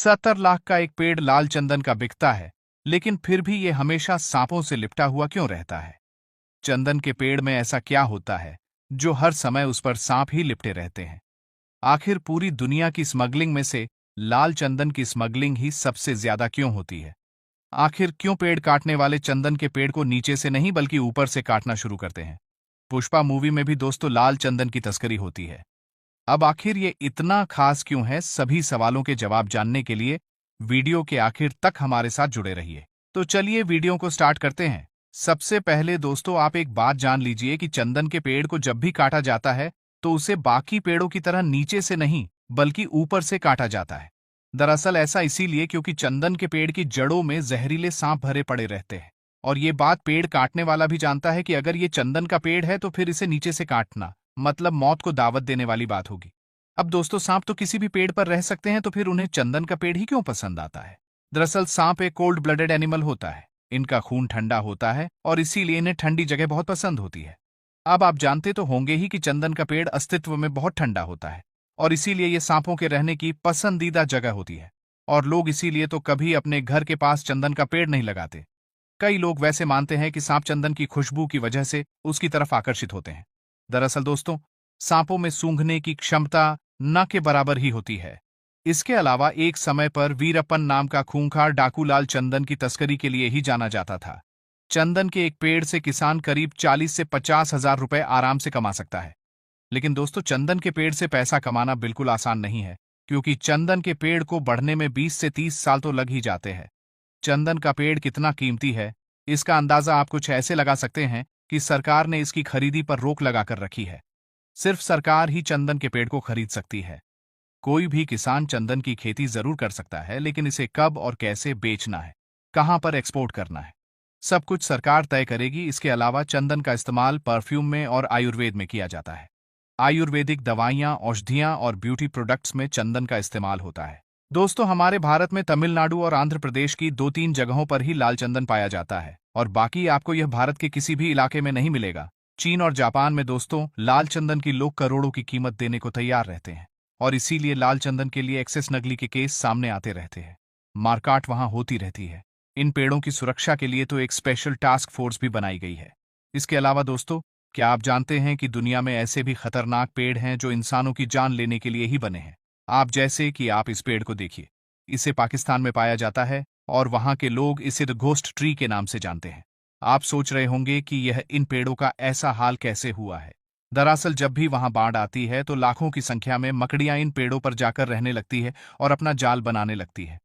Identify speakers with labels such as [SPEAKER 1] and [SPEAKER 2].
[SPEAKER 1] 70 लाख का एक पेड़ लाल चंदन का बिकता है, लेकिन फिर भी ये हमेशा सांपों से लिपटा हुआ क्यों रहता है? चंदन के पेड़ में ऐसा क्या होता है जो हर समय उस पर सांप ही लिपटे रहते हैं? आखिर पूरी दुनिया की स्मगलिंग में से लाल चंदन की स्मगलिंग ही सबसे ज्यादा क्यों होती है? आखिर क्यों पेड़ काटने वाले चंदन के पेड़ को नीचे से नहीं बल्कि ऊपर से काटना शुरू करते हैं? पुष्पा मूवी में भी दोस्तों लाल चंदन की तस्करी होती है। अब आखिर ये इतना खास क्यों है? सभी सवालों के जवाब जानने के लिए वीडियो के आखिर तक हमारे साथ जुड़े रहिए। तो चलिए वीडियो को स्टार्ट करते हैं। सबसे पहले दोस्तों आप एक बात जान लीजिए कि चंदन के पेड़ को जब भी काटा जाता है तो उसे बाकी पेड़ों की तरह नीचे से नहीं बल्कि ऊपर से काटा जाता है। दरअसल ऐसा इसीलिए क्योंकि चंदन के पेड़ की जड़ों में जहरीले सांप भरे पड़े रहते हैं। और ये बात पेड़ काटने वाला भी जानता है कि अगर ये चंदन का पेड़ है तो फिर इसे नीचे से काटना मतलब मौत को दावत देने वाली बात होगी। अब दोस्तों सांप तो किसी भी पेड़ पर रह सकते हैं, तो फिर उन्हें चंदन का पेड़ ही क्यों पसंद आता है? दरअसल सांप एक कोल्ड ब्लडेड एनिमल होता है। इनका खून ठंडा होता है और इसीलिए इन्हें ठंडी जगह बहुत पसंद होती है। अब आप जानते तो होंगे ही कि चंदन का पेड़ अस्तित्व में बहुत ठंडा होता है और इसीलिए ये सांपों के रहने की पसंदीदा जगह होती है। और लोग इसीलिए तो कभी अपने घर के पास चंदन का पेड़ नहीं लगाते। कई लोग वैसे मानते हैं कि सांप चंदन की खुशबू की वजह से उसकी तरफ आकर्षित होते हैं। दरअसल दोस्तों सांपों में सूंघने की क्षमता न के बराबर ही होती है। इसके अलावा एक समय पर वीरप्पन नाम का खूंखार डाकू लाल चंदन की तस्करी के लिए ही जाना जाता था। चंदन के एक पेड़ से किसान करीब 40 से 50 हजार रुपए आराम से कमा सकता है। लेकिन दोस्तों चंदन के पेड़ से पैसा कमाना बिल्कुल आसान नहीं है, क्योंकि चंदन के पेड़ को बढ़ने में 20 से 30 साल तो लग ही जाते हैं। चंदन का पेड़ कितना कीमती है, इसका अंदाजा आप कुछ ऐसे लगा सकते हैं कि सरकार ने इसकी खरीदी पर रोक लगाकर रखी है। सिर्फ सरकार ही चंदन के पेड़ को खरीद सकती है। कोई भी किसान चंदन की खेती जरूर कर सकता है, लेकिन इसे कब और कैसे बेचना है, कहां पर एक्सपोर्ट करना है, सब कुछ सरकार तय करेगी। इसके अलावा चंदन का इस्तेमाल परफ्यूम में और आयुर्वेद में किया जाता है। आयुर्वेदिक दवाइयां, औषधियां और ब्यूटी प्रोडक्ट्स में चंदन का इस्तेमाल होता है। दोस्तों हमारे भारत में तमिलनाडु और आंध्र प्रदेश की 2-3 जगहों पर ही लाल चंदन पाया जाता है और बाकी आपको यह भारत के किसी भी इलाके में नहीं मिलेगा। चीन और जापान में दोस्तों लाल चंदन की लोग करोड़ों की कीमत देने को तैयार रहते हैं और इसीलिए लाल चंदन के लिए एक्सेस नकली के केस सामने आते रहते हैं। मारकाट वहां होती रहती है। इन पेड़ों की सुरक्षा के लिए तो एक स्पेशल टास्क फोर्स भी बनाई गई है। इसके अलावा दोस्तों क्या आप जानते हैं कि दुनिया में ऐसे भी खतरनाक पेड़ हैं जो इंसानों की जान लेने के लिए ही बने हैं? आप जैसे कि आप इस पेड़ को देखिए, इसे पाकिस्तान में पाया जाता है और वहां के लोग इसे द घोस्ट ट्री के नाम से जानते हैं। आप सोच रहे होंगे कि यह इन पेड़ों का ऐसा हाल कैसे हुआ है। दरअसल जब भी वहां बाढ़ आती है तो लाखों की संख्या में मकड़ियां इन पेड़ों पर जाकर रहने लगती है और अपना जाल बनाने लगती है।